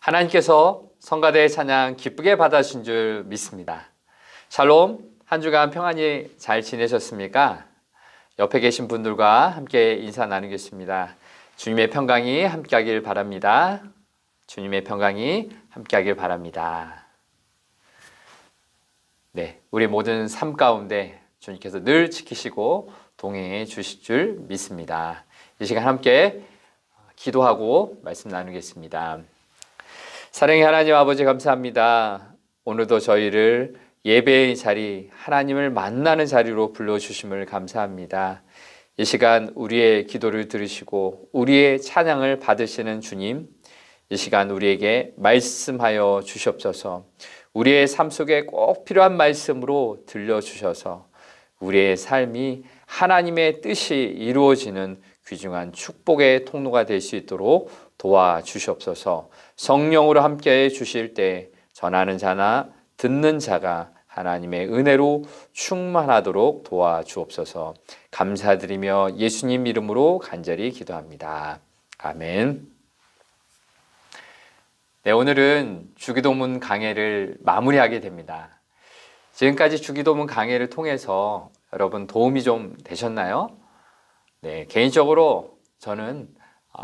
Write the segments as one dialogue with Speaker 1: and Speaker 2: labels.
Speaker 1: 하나님께서 성가대의 찬양 기쁘게 받아주신 줄 믿습니다. 샬롬, 한 주간 평안히 잘 지내셨습니까? 옆에 계신 분들과 함께 인사 나누겠습니다. 주님의 평강이 함께하길 바랍니다. 주님의 평강이 함께하길 바랍니다. 네, 우리 모든 삶 가운데 주님께서 늘 지키시고 동행해 주실 줄 믿습니다. 이 시간 함께 기도하고 말씀 나누겠습니다. 사랑의 하나님 아버지 감사합니다. 오늘도 저희를 예배의 자리, 하나님을 만나는 자리로 불러주심을 감사합니다. 이 시간 우리의 기도를 들으시고 우리의 찬양을 받으시는 주님, 이 시간 우리에게 말씀하여 주시옵소서. 우리의 삶 속에 꼭 필요한 말씀으로 들려주셔서 우리의 삶이 하나님의 뜻이 이루어지는 귀중한 축복의 통로가 될 수 있도록 도와주시옵소서. 성령으로 함께해 주실 때 전하는 자나 듣는 자가 하나님의 은혜로 충만하도록 도와주옵소서. 감사드리며 예수님 이름으로 간절히 기도합니다. 아멘. 네, 오늘은 주기도문 강해를 마무리하게 됩니다. 지금까지 주기도문 강해를 통해서 여러분 도움이 좀 되셨나요? 네, 개인적으로 저는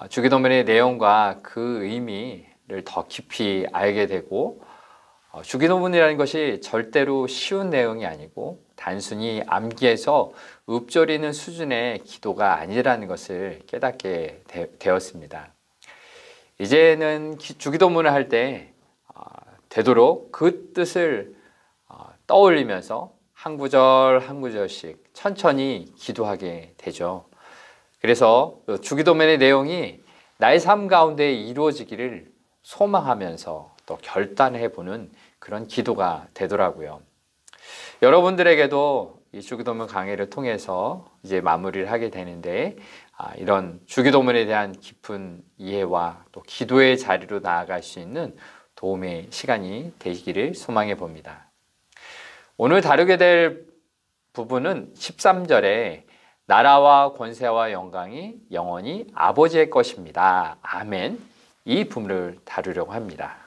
Speaker 1: 주기도문의 내용과 그 의미를 더 깊이 알게 되고, 주기도문이라는 것이 절대로 쉬운 내용이 아니고 단순히 암기해서 읊조리는 수준의 기도가 아니라는 것을 깨닫게 되었습니다. 이제는 주기도문을 할 때 되도록 그 뜻을 떠올리면서 한 구절 한 구절씩 천천히 기도하게 되죠. 그래서 주기도문의 내용이 나의 삶 가운데 이루어지기를 소망하면서 또 결단해보는 그런 기도가 되더라고요. 여러분들에게도 이 주기도문 강해를 통해서 이제 마무리를 하게 되는데, 이런 주기도문에 대한 깊은 이해와 또 기도의 자리로 나아갈 수 있는 도움의 시간이 되시기를 소망해 봅니다. 오늘 다루게 될 부분은 13절에 나라와 권세와 영광이 영원히 아버지의 것입니다. 아멘. 이 부분을 다루려고 합니다.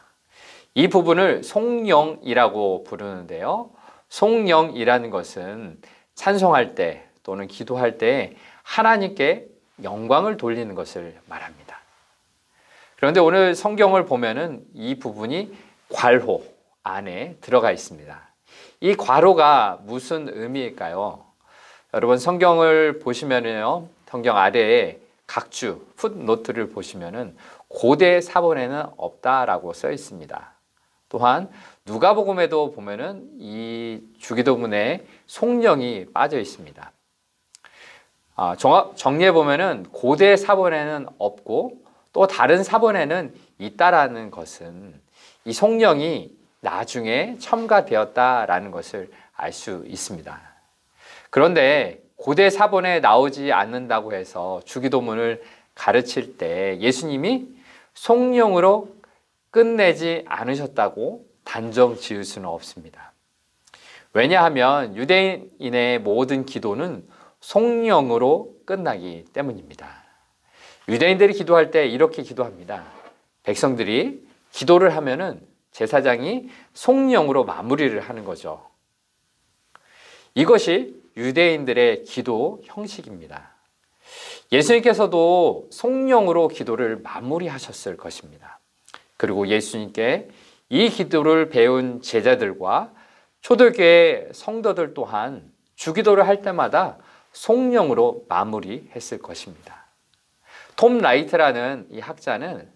Speaker 1: 이 부분을 송영이라고 부르는데요. 송영이라는 것은 찬송할 때 또는 기도할 때 하나님께 영광을 돌리는 것을 말합니다. 그런데 오늘 성경을 보면은 이 부분이 괄호 안에 들어가 있습니다. 이 괄호가 무슨 의미일까요? 여러분 성경을 보시면은요, 성경 아래에 각주 풋노트를 보시면은 고대 사본에는 없다라고 써 있습니다. 또한 누가복음에도 보면은 이 주기도문에 송영이 빠져 있습니다. 정리해 보면은 고대 사본에는 없고 또 다른 사본에는 있다라는 것은 이 송영이 나중에 첨가되었다라는 것을 알 수 있습니다. 그런데 고대 사본에 나오지 않는다고 해서 주기도문을 가르칠 때 예수님이 송영으로 끝내지 않으셨다고 단정 지을 수는 없습니다. 왜냐하면 유대인의 모든 기도는 송영으로 끝나기 때문입니다. 유대인들이 기도할 때 이렇게 기도합니다. 백성들이 기도를 하면은 제사장이 송영으로 마무리를 하는 거죠. 이것이 유대인들의 기도 형식입니다. 예수님께서도 송영으로 기도를 마무리하셨을 것입니다. 그리고 예수님께 이 기도를 배운 제자들과 초대교회 성도들 또한 주기도를 할 때마다 송영으로 마무리했을 것입니다. 톰 라이트라는 이 학자는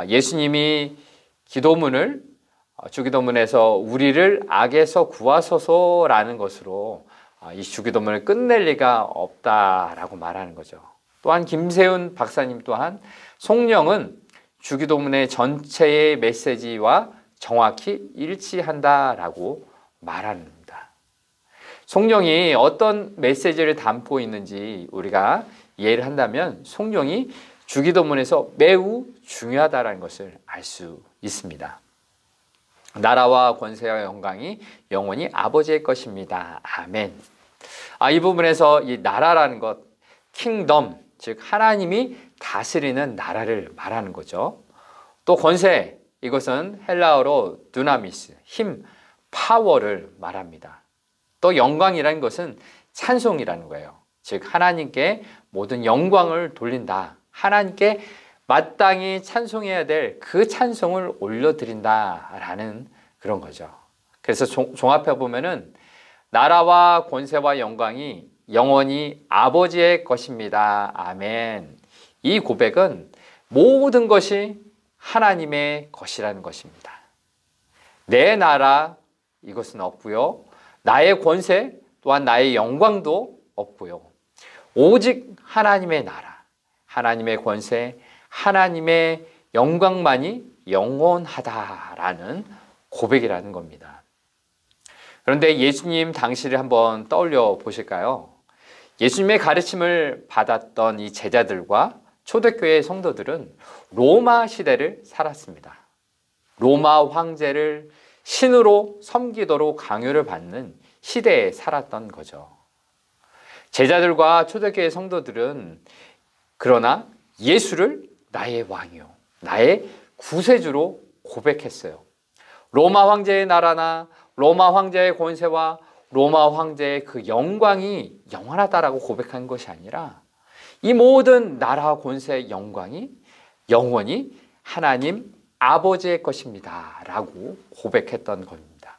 Speaker 1: 예수님이 기도문을 주기도문에서 우리를 악에서 구하소서라는 것으로 이 주기도문을 끝낼 리가 없다라고 말하는 거죠. 또한 김세훈 박사님 또한 송영은 주기도문의 전체의 메시지와 정확히 일치한다라고 말합니다. 송영이 어떤 메시지를 담고 있는지 우리가 이해를 한다면 송영이 주기도문에서 매우 중요하다는 것을 알 수 있습니다. 나라와 권세와 영광이 영원히 아버지의 것입니다. 아멘. 이 부분에서 이 나라라는 것, 킹덤, 즉 하나님이 다스리는 나라를 말하는 거죠. 또 권세, 이것은 헬라어로 두나미스, 힘, 파워를 말합니다. 또 영광이라는 것은 찬송이라는 거예요. 즉 하나님께 모든 영광을 돌린다. 하나님께 마땅히 찬송해야 될 그 찬송을 올려드린다라는 그런 거죠. 그래서 종합해 보면은 나라와 권세와 영광이 영원히 아버지의 것입니다. 아멘. 이 고백은 모든 것이 하나님의 것이라는 것입니다. 내 나라 이것은 없고요. 나의 권세 또한 나의 영광도 없고요. 오직 하나님의 나라, 하나님의 권세, 하나님의 영광만이 영원하다라는 고백이라는 겁니다. 그런데 예수님 당시를 한번 떠올려 보실까요? 예수님의 가르침을 받았던 이 제자들과 초대교회 성도들은 로마 시대를 살았습니다. 로마 황제를 신으로 섬기도록 강요를 받는 시대에 살았던 거죠. 제자들과 초대교회 성도들은 그러나 예수를 나의 왕이요, 나의 구세주로 고백했어요. 로마 황제의 나라나 로마 황제의 권세와 로마 황제의 그 영광이 영원하다라고 고백한 것이 아니라 이 모든 나라와 권세의 영광이 영원히 하나님 아버지의 것입니다 라고 고백했던 겁니다.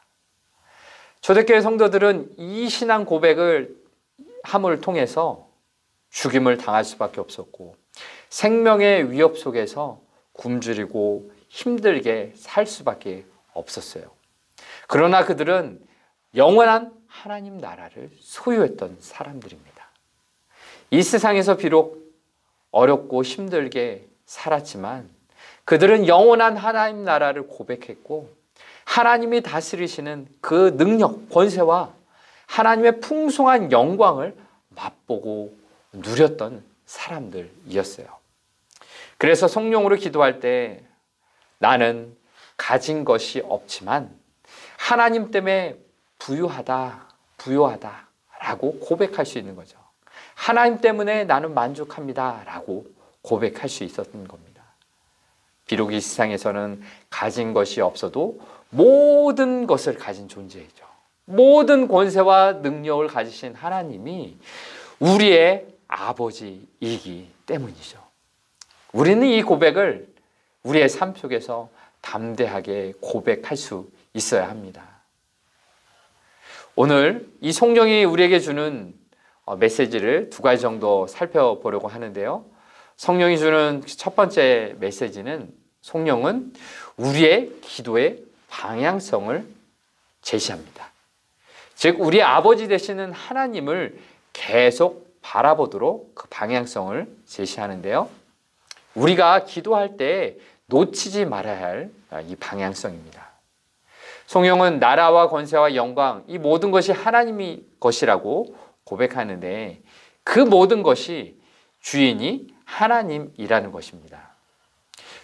Speaker 1: 초대교회 성도들은 이 신앙 고백을 함을 통해서 죽임을 당할 수밖에 없었고 생명의 위협 속에서 굶주리고 힘들게 살 수밖에 없었어요. 그러나 그들은 영원한 하나님 나라를 소유했던 사람들입니다. 이 세상에서 비록 어렵고 힘들게 살았지만 그들은 영원한 하나님 나라를 고백했고 하나님이 다스리시는 그 능력, 권세와 하나님의 풍성한 영광을 맛보고 누렸던 사람들이었어요. 그래서 성령으로 기도할 때 나는 가진 것이 없지만 하나님 때문에 부유하다 라고 고백할 수 있는 거죠. 하나님 때문에 나는 만족합니다 라고 고백할 수 있었던 겁니다. 비록 이 세상에서는 가진 것이 없어도 모든 것을 가진 존재이죠. 모든 권세와 능력을 가지신 하나님이 우리의 아버지이기 때문이죠. 우리는 이 고백을 우리의 삶 속에서 담대하게 고백할 수 있어야 합니다. 오늘 이 성령이 우리에게 주는 메시지를 두 가지 정도 살펴보려고 하는데요. 성령이 주는 첫 번째 메시지는 성령은 우리의 기도의 방향성을 제시합니다. 즉 우리 아버지 되시는 하나님을 계속 바라보도록 그 방향성을 제시하는데요. 우리가 기도할 때 놓치지 말아야 할 이 방향성입니다. 성령은 나라와 권세와 영광 이 모든 것이 하나님의 것이라고 고백하는데 그 모든 것이 주인이 하나님이라는 것입니다.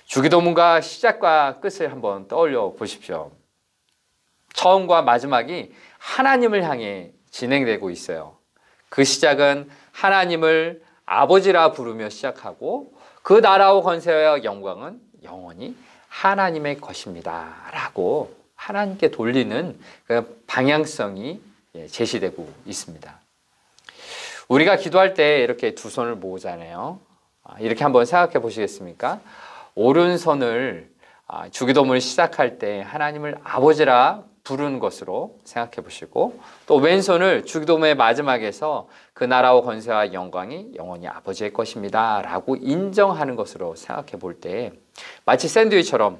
Speaker 1: 주기도문과 시작과 끝을 한번 떠올려 보십시오. 처음과 마지막이 하나님을 향해 진행되고 있어요. 그 시작은 하나님을 아버지라 부르며 시작하고 그 나라와 권세와 영광은 영원히 하나님의 것입니다 라고 하나님께 돌리는 그 방향성이 제시되고 있습니다. 우리가 기도할 때 이렇게 두 손을 모으잖아요. 이렇게 한번 생각해 보시겠습니까? 오른손을 주기도문을 시작할 때 하나님을 아버지라 부르는 것으로 생각해 보시고 또 왼손을 주기도문의 마지막에서 그 나라와 권세와 영광이 영원히 아버지의 것입니다 라고 인정하는 것으로 생각해 볼 때 마치 샌드위치처럼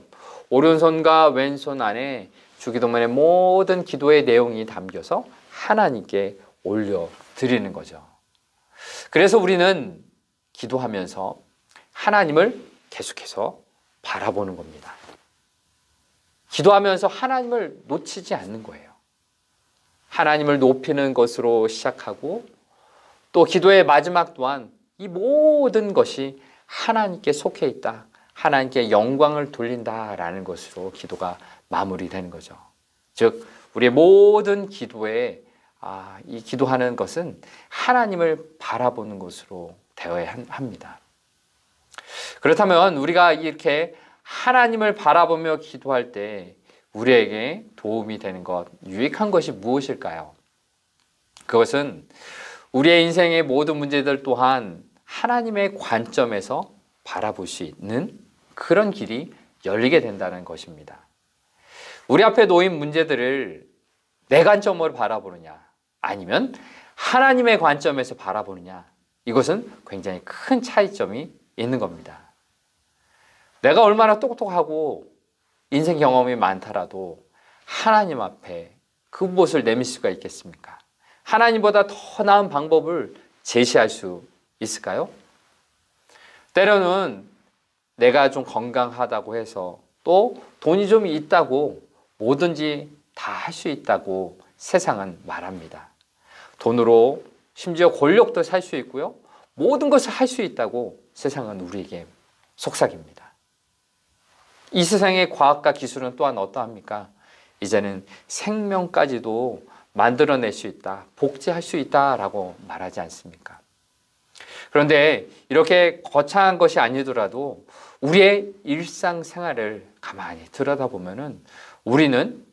Speaker 1: 오른손과 왼손 안에 주기도문의 모든 기도의 내용이 담겨서 하나님께 올려드리는 거죠. 그래서 우리는 기도하면서 하나님을 계속해서 바라보는 겁니다. 기도하면서 하나님을 놓치지 않는 거예요. 하나님을 높이는 것으로 시작하고 또 기도의 마지막 또한 이 모든 것이 하나님께 속해 있다. 하나님께 영광을 돌린다라는 것으로 기도가 마무리되는 거죠. 즉 우리의 모든 기도에 이 기도하는 것은 하나님을 바라보는 것으로 되어야 합니다. 그렇다면 우리가 이렇게 하나님을 바라보며 기도할 때 우리에게 도움이 되는 것, 유익한 것이 무엇일까요? 그것은 우리의 인생의 모든 문제들 또한 하나님의 관점에서 바라볼 수 있는 그런 길이 열리게 된다는 것입니다. 우리 앞에 놓인 문제들을 내 관점으로 바라보느냐, 아니면 하나님의 관점에서 바라보느냐, 이것은 굉장히 큰 차이점이 있는 겁니다. 내가 얼마나 똑똑하고 인생 경험이 많더라도 하나님 앞에 그곳을 내밀 수가 있겠습니까? 하나님보다 더 나은 방법을 제시할 수 있을까요? 때로는 내가 좀 건강하다고 해서 또 돈이 좀 있다고 뭐든지 다 할 수 있다고 세상은 말합니다. 돈으로 심지어 권력도 살 수 있고요. 모든 것을 할 수 있다고 세상은 우리에게 속삭입니다. 이 세상의 과학과 기술은 또한 어떠합니까? 이제는 생명까지도 만들어낼 수 있다, 복제할 수 있다라고 말하지 않습니까? 그런데 이렇게 거창한 것이 아니더라도 우리의 일상생활을 가만히 들여다보면은 우리는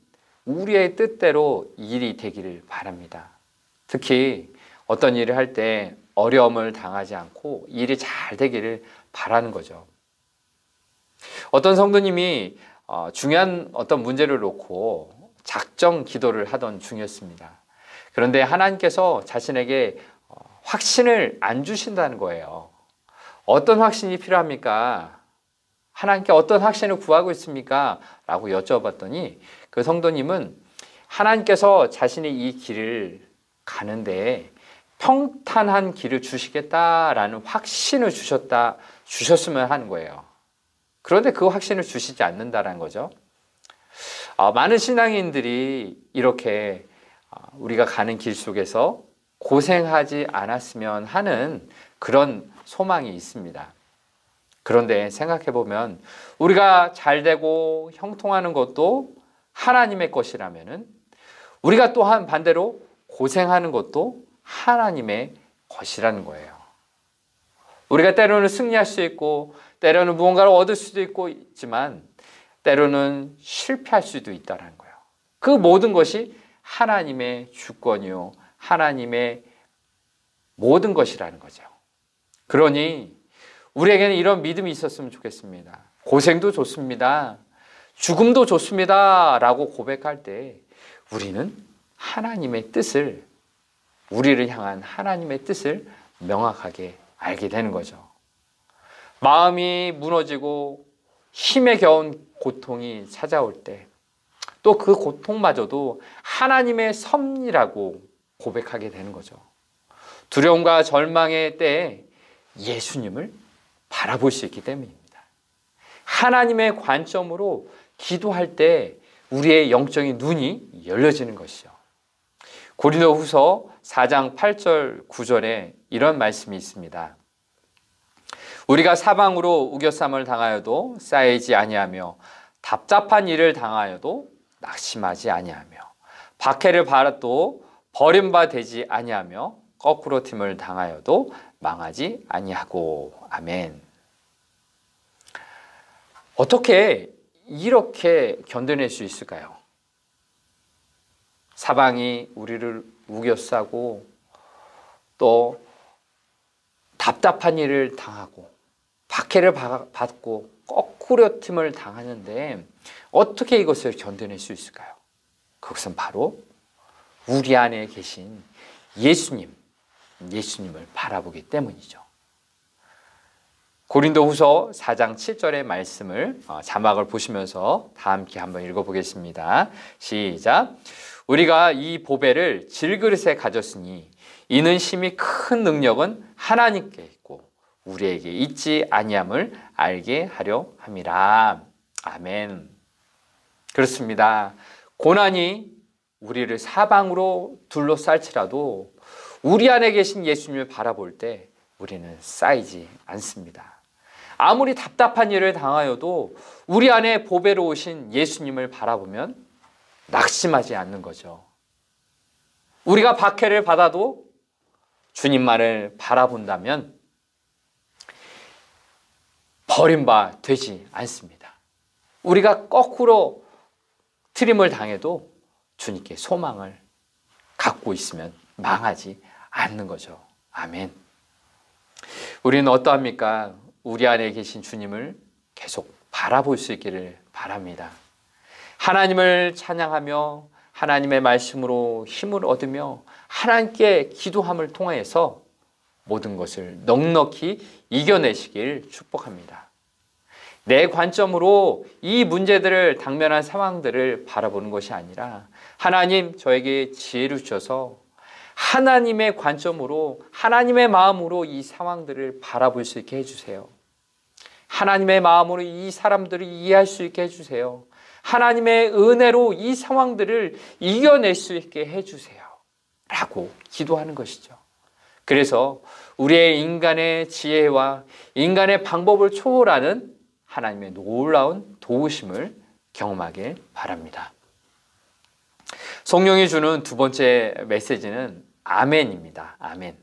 Speaker 1: 우리의 뜻대로 일이 되기를 바랍니다. 특히 어떤 일을 할 때 어려움을 당하지 않고 일이 잘 되기를 바라는 거죠. 어떤 성도님이 중요한 어떤 문제를 놓고 작정 기도를 하던 중이었습니다. 그런데 하나님께서 자신에게 확신을 안 주신다는 거예요. 어떤 확신이 필요합니까? 하나님께 어떤 확신을 구하고 있습니까? 라고 여쭤봤더니 그 성도님은 하나님께서 자신이 이 길을 가는데 평탄한 길을 주시겠다라는 확신을 주셨으면 하는 거예요. 그런데 그 확신을 주시지 않는다는 거죠. 많은 신앙인들이 이렇게 우리가 가는 길 속에서 고생하지 않았으면 하는 그런 소망이 있습니다. 그런데 생각해보면 우리가 잘되고 형통하는 것도 하나님의 것이라면은 우리가 또한 반대로 고생하는 것도 하나님의 것이라는 거예요. 우리가 때로는 승리할 수 있고 때로는 무언가를 얻을 수도 있지만 때로는 실패할 수도 있다는 거예요. 그 모든 것이 하나님의 주권이요, 하나님의 모든 것이라는 거죠. 그러니 우리에게는 이런 믿음이 있었으면 좋겠습니다. 고생도 좋습니다. 죽음도 좋습니다. 라고 고백할 때 우리는 하나님의 뜻을, 우리를 향한 하나님의 뜻을 명확하게 알게 되는 거죠. 마음이 무너지고 힘에 겨운 고통이 찾아올 때 또 그 고통마저도 하나님의 섭리라고 고백하게 되는 거죠. 두려움과 절망의 때에 예수님을 바라볼 수 있기 때문입니다. 하나님의 관점으로 기도할 때 우리의 영적인 눈이 열려지는 것이죠. 고린도후서 4장 8절 9절에 이런 말씀이 있습니다. 우리가 사방으로 우겨쌈을 당하여도 쌓이지 아니하며 답답한 일을 당하여도 낙심하지 아니하며 박해를 받아도 버림받지 아니하며 거꾸로 팀을 당하여도 망하지 아니하고. 아멘. 어떻게 이렇게 견뎌낼 수 있을까요? 사방이 우리를 우겨싸고 또 답답한 일을 당하고 박해를 받고 거꾸로 팀을 당하는데 어떻게 이것을 견뎌낼 수 있을까요? 그것은 바로 우리 안에 계신 예수님을 바라보기 때문이죠. 고린도후서 4장 7절의 말씀을 자막을 보시면서 다 함께 한번 읽어보겠습니다. 시작. 우리가 이 보배를 질그릇에 가졌으니 이는 심히 큰 능력은 하나님께 있고 우리에게 있지 아니함을 알게 하려 함이라. 아멘. 그렇습니다. 고난이 우리를 사방으로 둘러쌀지라도 우리 안에 계신 예수님을 바라볼 때 우리는 쌓이지 않습니다. 아무리 답답한 일을 당하여도 우리 안에 보배로 오신 예수님을 바라보면 낙심하지 않는 거죠. 우리가 박해를 받아도 주님만을 바라본다면 버림바 되지 않습니다. 우리가 거꾸로 트림을 당해도 주님께 소망을 갖고 있으면 망하지 않는 거죠. 아멘. 우리는 어떠합니까? 우리 안에 계신 주님을 계속 바라볼 수 있기를 바랍니다. 하나님을 찬양하며 하나님의 말씀으로 힘을 얻으며 하나님께 기도함을 통해서 모든 것을 넉넉히 이겨내시길 축복합니다. 내 관점으로 이 문제들을 당면한 상황들을 바라보는 것이 아니라 하나님 저에게 지혜를 주셔서 하나님의 관점으로 하나님의 마음으로 이 상황들을 바라볼 수 있게 해주세요. 하나님의 마음으로 이 사람들을 이해할 수 있게 해주세요. 하나님의 은혜로 이 상황들을 이겨낼 수 있게 해주세요. 라고 기도하는 것이죠. 그래서 우리의 인간의 지혜와 인간의 방법을 초월하는 하나님의 놀라운 도우심을 경험하길 바랍니다. 성령이 주는 두 번째 메시지는 아멘입니다. 아멘.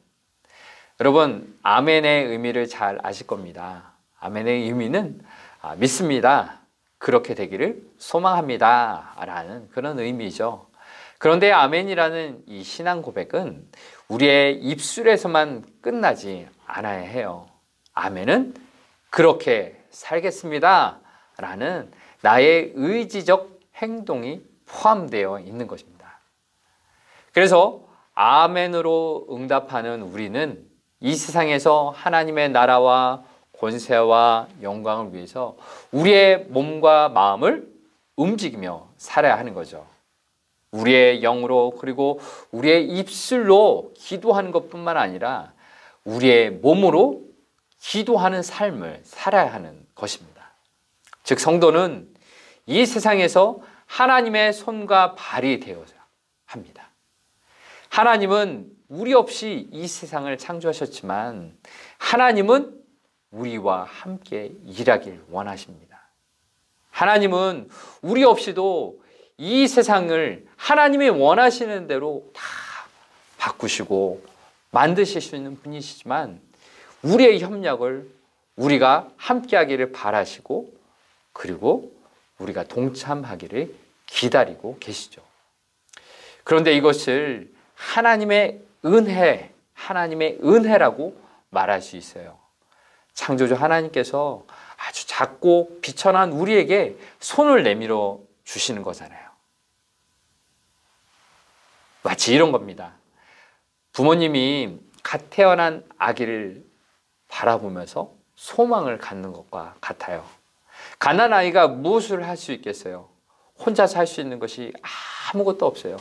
Speaker 1: 여러분, 아멘의 의미를 잘 아실 겁니다. 아멘의 의미는 믿습니다. 그렇게 되기를 소망합니다. 라는 그런 의미죠. 그런데 아멘이라는 이 신앙 고백은 우리의 입술에서만 끝나지 않아야 해요. 아멘은 그렇게 살겠습니다. 라는 나의 의지적 행동이 포함되어 있는 것입니다. 그래서 아멘으로 응답하는 우리는 이 세상에서 하나님의 나라와 권세와 영광을 위해서 우리의 몸과 마음을 움직이며 살아야 하는 거죠. 우리의 영으로 그리고 우리의 입술로 기도하는 것뿐만 아니라 우리의 몸으로 기도하는 삶을 살아야 하는 것입니다. 즉 성도는 이 세상에서 하나님의 손과 발이 되어야 합니다. 하나님은 우리 없이 이 세상을 창조하셨지만 하나님은 우리와 함께 일하길 원하십니다. 하나님은 우리 없이도 이 세상을 하나님이 원하시는 대로 다 바꾸시고 만드실 수 있는 분이시지만 우리의 협력을 우리가 함께하기를 바라시고 그리고 우리가 동참하기를 기다리고 계시죠. 그런데 이것을 하나님의 은혜라고 말할 수 있어요. 창조주 하나님께서 아주 작고 비천한 우리에게 손을 내밀어 주시는 거잖아요. 마치 이런 겁니다. 부모님이 갓 태어난 아기를 바라보면서 소망을 갖는 것과 같아요. 갓난 아이가 무엇을 할 수 있겠어요? 혼자서 할 수 있는 것이 아무것도 없어요.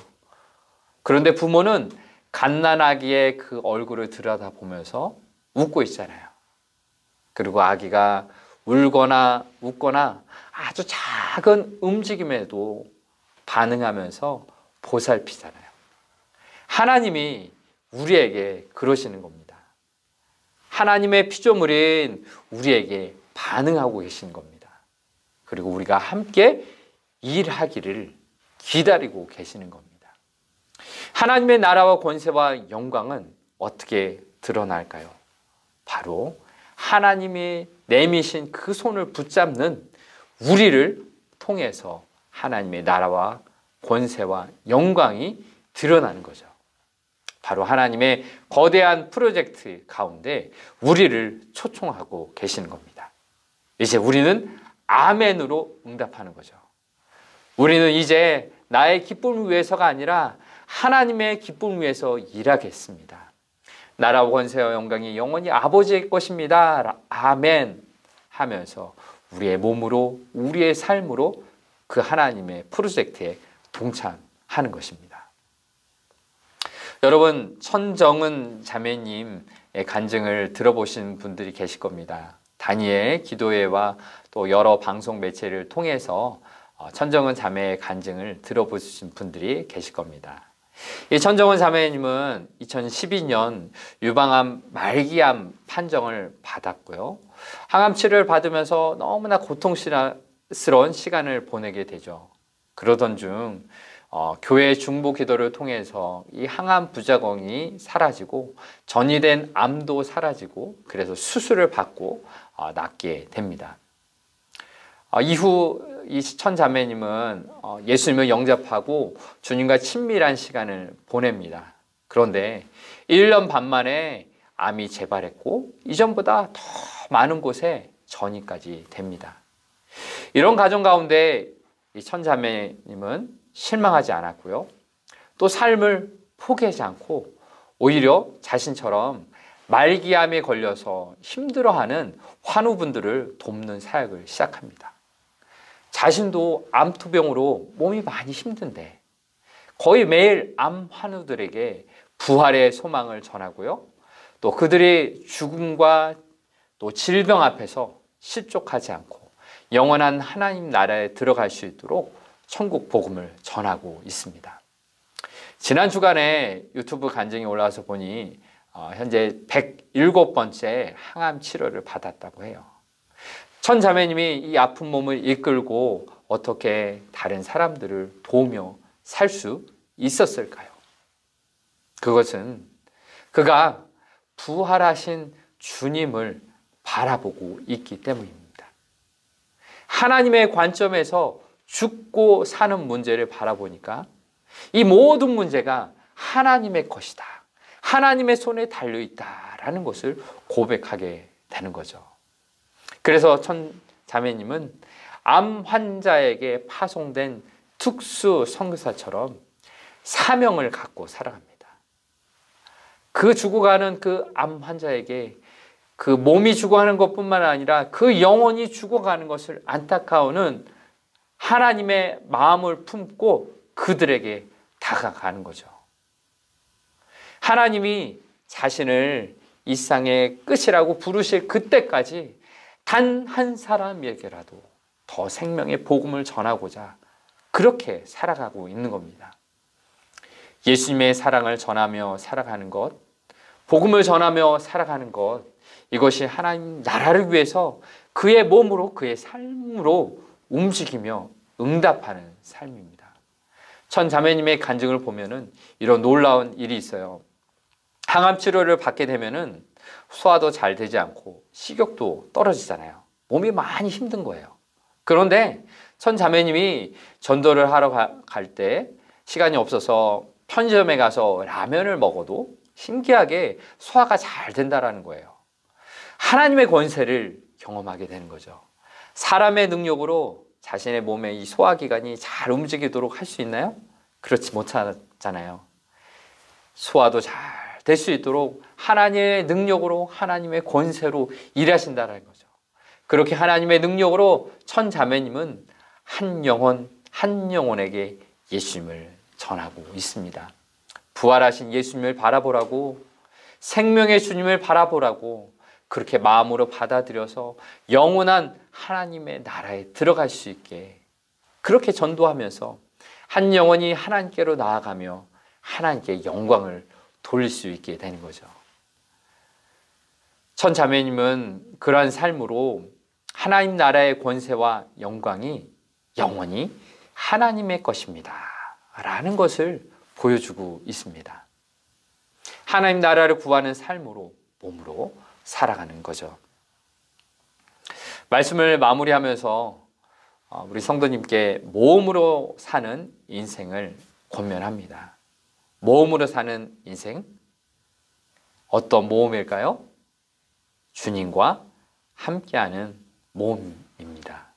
Speaker 1: 그런데 부모는 갓난 아기의 그 얼굴을 들여다보면서 웃고 있잖아요. 그리고 아기가 울거나 웃거나 아주 작은 움직임에도 반응하면서 보살피잖아요. 하나님이 우리에게 그러시는 겁니다. 하나님의 피조물인 우리에게 반응하고 계신 겁니다. 그리고 우리가 함께 일하기를 기다리고 계시는 겁니다. 하나님의 나라와 권세와 영광은 어떻게 드러날까요? 바로 하나님이 내미신 그 손을 붙잡는 우리를 통해서 하나님의 나라와 권세와 영광이 드러나는 거죠. 바로 하나님의 거대한 프로젝트 가운데 우리를 초청하고 계시는 겁니다. 이제 우리는 아멘으로 응답하는 거죠. 우리는 이제 나의 기쁨을 위해서가 아니라 하나님의 기쁨을 위해서 일하겠습니다. 나라와 권세와 영광이 영원히 아버지의 것입니다. 아멘 하면서 우리의 몸으로 우리의 삶으로 그 하나님의 프로젝트에 동참하는 것입니다. 여러분, 천정은 자매님의 간증을 들어보신 분들이 계실 겁니다. 다니엘 기도회와 또 여러 방송 매체를 통해서 천정은 자매의 간증을 들어보신 분들이 계실 겁니다. 이 천정은 자매님은 2012년 유방암 말기암 판정을 받았고요. 항암 치료를 받으면서 너무나 고통스러운 시간을 보내게 되죠. 그러던 중 교회 중보 기도를 통해서 이 항암 부작용이 사라지고 전이된 암도 사라지고 그래서 수술을 받고 낫게 됩니다. 이후 이 천자매님은 예수님을 영접하고 주님과 친밀한 시간을 보냅니다. 그런데 1년 반 만에 암이 재발했고 이전보다 더 많은 곳에 전이까지 됩니다. 이런 과정 가운데 이 천자매님은 실망하지 않았고요. 또 삶을 포기하지 않고 오히려 자신처럼 말기암에 걸려서 힘들어하는 환우분들을 돕는 사역을 시작합니다. 자신도 암투병으로 몸이 많이 힘든데 거의 매일 암 환우들에게 부활의 소망을 전하고요. 또 그들의 죽음과 또 질병 앞에서 실족하지 않고 영원한 하나님 나라에 들어갈 수 있도록 천국 복음을 전하고 있습니다. 지난 주간에 유튜브 간증이 올라와서 보니 현재 107번째 항암 치료를 받았다고 해요. 천자매님이 이 아픈 몸을 이끌고 어떻게 다른 사람들을 도우며 살 수 있었을까요? 그것은 그가 부활하신 주님을 바라보고 있기 때문입니다. 하나님의 관점에서 죽고 사는 문제를 바라보니까 이 모든 문제가 하나님의 것이다. 하나님의 손에 달려있다라는 것을 고백하게 되는 거죠. 그래서 천자매님은 암 환자에게 파송된 특수 선교사처럼 사명을 갖고 살아갑니다. 그 죽어가는 그 암 환자에게 그 몸이 죽어가는 것뿐만 아니라 그 영혼이 죽어가는 것을 안타까워하는 하나님의 마음을 품고 그들에게 다가가는 거죠. 하나님이 자신을 이 세상의 끝이라고 부르실 그때까지 단 한 사람에게라도 더 생명의 복음을 전하고자 그렇게 살아가고 있는 겁니다. 예수님의 사랑을 전하며 살아가는 것, 복음을 전하며 살아가는 것, 이것이 하나님 나라를 위해서 그의 몸으로 그의 삶으로 움직이며 응답하는 삶입니다. 천자매님의 간증을 보면은 이런 놀라운 일이 있어요. 항암 치료를 받게 되면은 소화도 잘 되지 않고 식욕도 떨어지잖아요. 몸이 많이 힘든 거예요. 그런데 천자매님이 전도를 하러 갈 때 시간이 없어서 편의점에 가서 라면을 먹어도 신기하게 소화가 잘 된다라는 거예요. 하나님의 권세를 경험하게 되는 거죠. 사람의 능력으로 자신의 몸의 이 소화기관이 잘 움직이도록 할 수 있나요? 그렇지 못하잖아요. 소화도 잘 될 수 있도록 하나님의 능력으로 하나님의 권세로 일하신다는 거죠. 그렇게 하나님의 능력으로 천자매님은 한 영혼에게 예수님을 전하고 있습니다. 부활하신 예수님을 바라보라고, 생명의 주님을 바라보라고 그렇게 마음으로 받아들여서 영원한 하나님의 나라에 들어갈 수 있게 그렇게 전도하면서 한 영혼이 하나님께로 나아가며 하나님께 영광을 돌릴 수 있게 되는 거죠. 천자매님은 그러한 삶으로 하나님 나라의 권세와 영광이 영원히 하나님의 것입니다 라는 것을 보여주고 있습니다. 하나님 나라를 구하는 삶으로 몸으로 살아가는 거죠. 말씀을 마무리하면서 우리 성도님께 모험으로 사는 인생을 권면합니다. 모험으로 사는 인생, 어떤 모험일까요? 주님과 함께하는 모험입니다.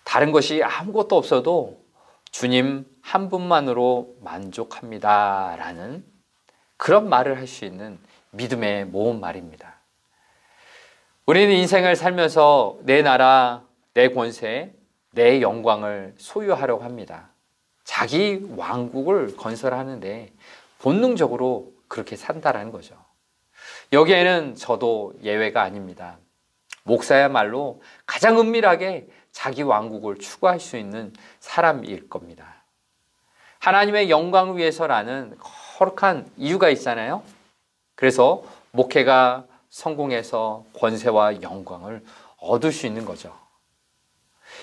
Speaker 1: 다른 것이 아무것도 없어도 주님 한 분만으로 만족합니다 라는 그런 말을 할 수 있는 믿음의 모험 말입니다. 우리는 인생을 살면서 내 나라, 내 권세, 내 영광을 소유하려고 합니다. 자기 왕국을 건설하는데 본능적으로 그렇게 산다라는 거죠. 여기에는 저도 예외가 아닙니다. 목사야말로 가장 은밀하게 자기 왕국을 추구할 수 있는 사람일 겁니다. 하나님의 영광을 위해서라는 거룩한 이유가 있잖아요. 그래서 목회가 성공해서 권세와 영광을 얻을 수 있는 거죠.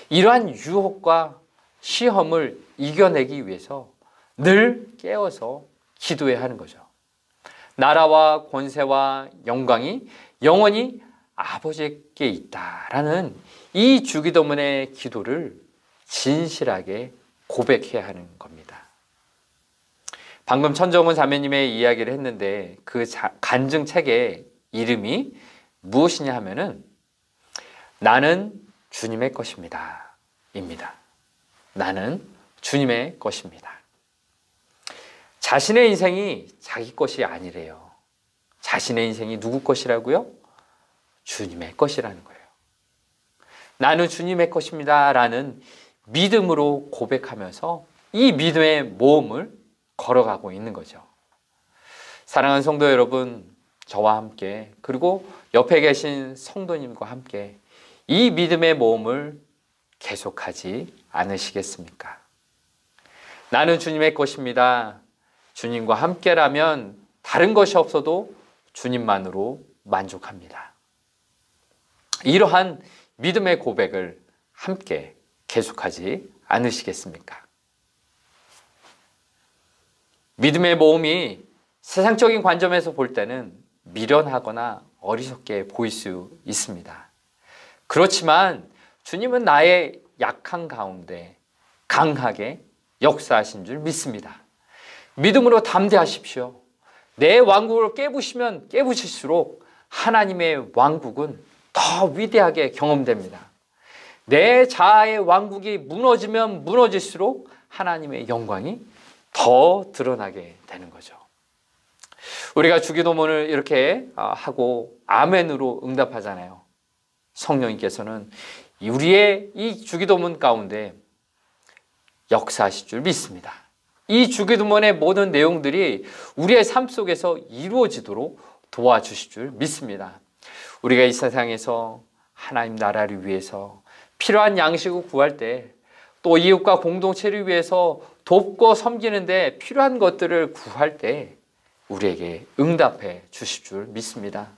Speaker 1: 이러한 유혹과 시험을 이겨내기 위해서 늘 깨어서 기도해야 하는 거죠. 나라와 권세와 영광이 영원히 아버지께 있다라는 이 주기도문의 기도를 진실하게 고백해야 하는 겁니다. 방금 천정훈 자매님의 이야기를 했는데 그 간증책의 이름이 무엇이냐 하면은 나는 주님의 것입니다 입니다. 나는 주님의 것입니다. 자신의 인생이 자기 것이 아니래요. 자신의 인생이 누구 것이라고요? 주님의 것이라는 거예요. 나는 주님의 것입니다 라는 믿음으로 고백하면서 이 믿음의 모험을 걸어가고 있는 거죠. 사랑하는 성도 여러분, 저와 함께 그리고 옆에 계신 성도님과 함께 이 믿음의 모험을 계속하지 않으시겠습니까? 나는 주님의 것입니다. 주님과 함께라면 다른 것이 없어도 주님만으로 만족합니다. 이러한 믿음의 고백을 함께 계속하지 않으시겠습니까? 믿음의 모험이 세상적인 관점에서 볼 때는 미련하거나 어리석게 보일 수 있습니다. 그렇지만 주님은 나의 약한 가운데 강하게 역사하신 줄 믿습니다. 믿음으로 담대하십시오. 내 왕국을 깨부시면 깨부실수록 하나님의 왕국은 더 위대하게 경험됩니다. 내 자아의 왕국이 무너지면 무너질수록 하나님의 영광이 더 드러나게 되는 거죠. 우리가 주기도문을 이렇게 하고 아멘으로 응답하잖아요. 성령님께서는 우리의 이 주기도문 가운데 역사하실 줄 믿습니다. 이 주기도문의 모든 내용들이 우리의 삶 속에서 이루어지도록 도와주실 줄 믿습니다. 우리가 이 세상에서 하나님 나라를 위해서 필요한 양식을 구할 때, 또 이웃과 공동체를 위해서 돕고 섬기는데 필요한 것들을 구할 때 우리에게 응답해 주실 줄 믿습니다.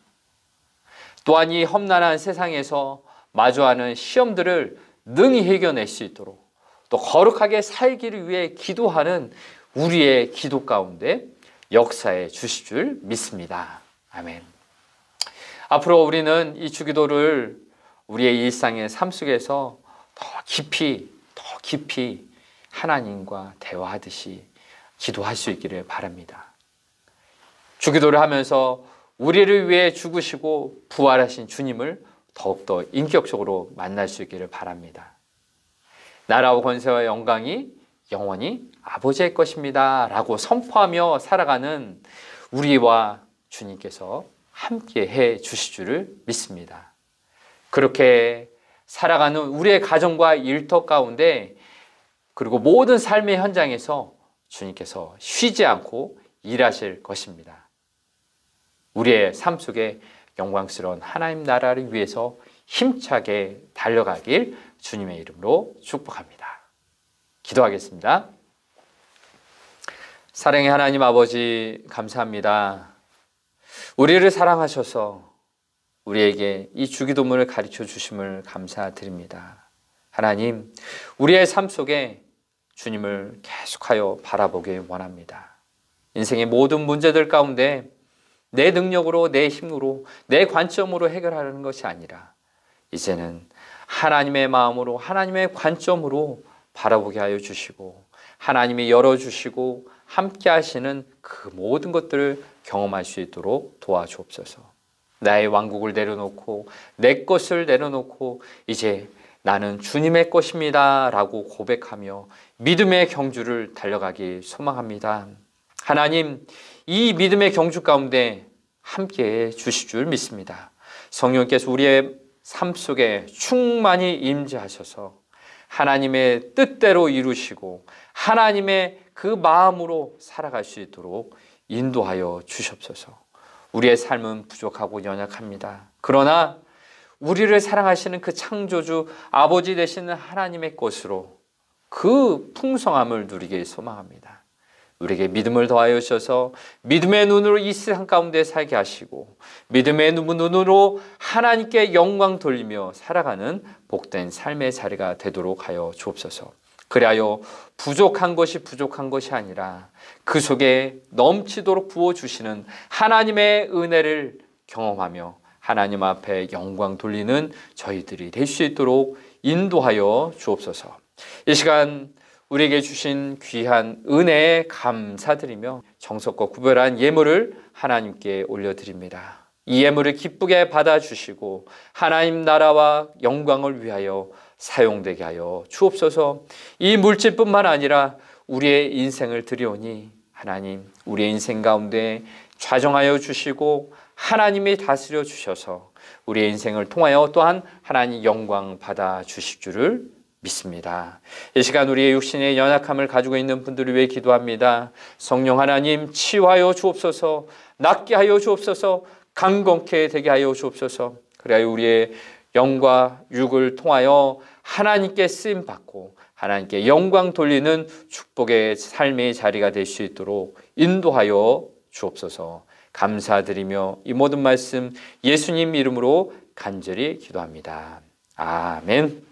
Speaker 1: 또한 이 험난한 세상에서 마주하는 시험들을 능히 해결낼 수 있도록, 또 거룩하게 살기를 위해 기도하는 우리의 기도 가운데 역사해 주실 줄 믿습니다. 아멘. 앞으로 우리는 이 주기도를 우리의 일상의 삶 속에서 더 깊이 하나님과 대화하듯이 기도할 수 있기를 바랍니다. 주기도를 하면서 우리를 위해 죽으시고 부활하신 주님을 더욱더 인격적으로 만날 수 있기를 바랍니다. 나라와 권세와 영광이 영원히 아버지의 것입니다 라고 선포하며 살아가는 우리와 주님께서 함께 해 주실 줄을 믿습니다. 그렇게 살아가는 우리의 가정과 일터 가운데 그리고 모든 삶의 현장에서 주님께서 쉬지 않고 일하실 것입니다. 우리의 삶 속에 영광스러운 하나님 나라를 위해서 힘차게 달려가길 주님의 이름으로 축복합니다. 기도하겠습니다. 사랑의 하나님 아버지, 감사합니다. 우리를 사랑하셔서 우리에게 이 주기도문을 가르쳐 주심을 감사드립니다. 하나님, 우리의 삶 속에 주님을 계속하여 바라보길 원합니다. 인생의 모든 문제들 가운데 내 능력으로, 내 힘으로, 내 관점으로 해결하는 것이 아니라 이제는 하나님의 마음으로, 하나님의 관점으로 바라보게 하여 주시고 하나님이 열어주시고 함께 하시는 그 모든 것들을 경험할 수 있도록 도와주옵소서. 나의 왕국을 내려놓고 내 것을 내려놓고 이제 나는 주님의 것입니다 라고 고백하며 믿음의 경주를 달려가기 소망합니다. 하나님, 이 믿음의 경주 가운데 함께해 주실 줄 믿습니다. 성령께서 우리의 삶 속에 충만히 임재하셔서 하나님의 뜻대로 이루시고 하나님의 그 마음으로 살아갈 수 있도록 인도하여 주시옵소서. 우리의 삶은 부족하고 연약합니다. 그러나 우리를 사랑하시는 그 창조주 아버지 되시는 하나님의 것으로 그 풍성함을 누리길 소망합니다. 우리에게 믿음을 더하여 주셔서 믿음의 눈으로 이 세상 가운데 살게 하시고 믿음의 눈으로 하나님께 영광 돌리며 살아가는 복된 삶의 자리가 되도록 하여 주옵소서. 그리하여 부족한 것이 아니라 그 속에 넘치도록 부어주시는 하나님의 은혜를 경험하며 하나님 앞에 영광 돌리는 저희들이 될 수 있도록 인도하여 주옵소서. 이 시간 우리에게 주신 귀한 은혜에 감사드리며 정석과 구별한 예물을 하나님께 올려드립니다. 이 예물을 기쁘게 받아주시고 하나님 나라와 영광을 위하여 사용되게 하여 주옵소서. 이 물질뿐만 아니라 우리의 인생을 드리오니 하나님 우리의 인생 가운데 좌정하여 주시고 하나님이 다스려 주셔서 우리의 인생을 통하여 또한 하나님 영광 받아 주실 줄을 믿습니다. 이 시간 우리의 육신의 연약함을 가지고 있는 분들을 위해 기도합니다. 성령 하나님 치유하여 주옵소서. 낫게 하여 주옵소서. 강건케 되게 하여 주옵소서. 그래야 우리의 영과 육을 통하여 하나님께 쓰임 받고 하나님께 영광 돌리는 축복의 삶의 자리가 될 수 있도록 인도하여 주옵소서. 감사드리며 이 모든 말씀 예수님 이름으로 간절히 기도합니다. 아멘.